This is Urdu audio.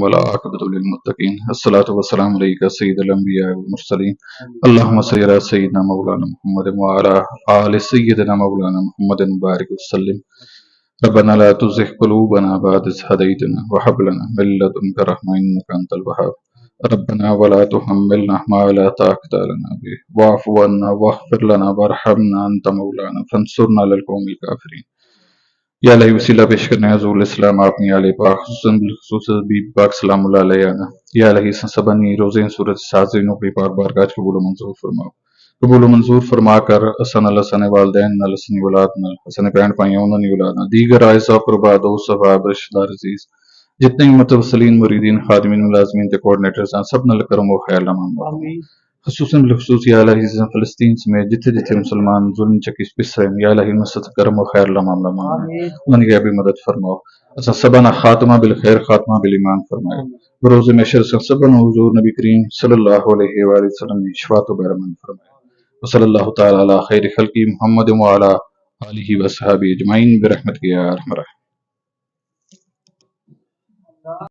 والعاقبۃ للمتقین الصلاۃ والسلام علیک سید الانبیاء والمرسلین اللهم صل علی سیدنا مولانا محمد وعلی آل سیدنا مولانا محمد بارک وسلم ربنا لا تزغ قلوبنا بعد إذ هديتنا وهب لنا من لدنك رحمة إنك أنت الوهاب ربنا ولا تحملنا ما لا طاقة لنا به واعف عنا واغفر لنا وارحمنا أنت مولانا فانصرنا على القوم الكافرين یا الہی وسیلہ پیش کرنے حضور الاسلام اپنی آل پاک خصوصاً بالخصوص بی پاک سلام اللہ علیہ یا الہی سبنی روزیں صورت سازینوں پہ پاک بارگاہ قبول و منظور فرماؤ قبول و منظور فرما کر حسن الحسن والدین الحسن اولاد حسن پین پائیوں انہوں اولاد دیگر آئزہ قربا دوست صحاب رشتہ دار عزیز جتنے متوسلین مریدین خادمین ملازمین تے کوارڈینیٹرز ہیں سب نل کرم و خیر لمام خصوصاً بالخصوص یا الہی فلسطین سمیت جتھے جتھے مسلمان ظلم چکی پس رہے ہیں یا الہی مسد کرم و خیر لمام انہوں کی بھی مدد فرماؤ اچھا سبنا خاتمہ بالخیر خاتمہ بالایمان فرمائے بروز محشر سے سبنا حضور نبی کریم صلی اللہ علیہ وآلہ وسلم نے شفاعت و برمان فرمائے وصلی اللہ تعالی علی خیر خلقی محمد وعلی آلہ وصحبہ اجمعین برحمتک یا ارحم الراحمین.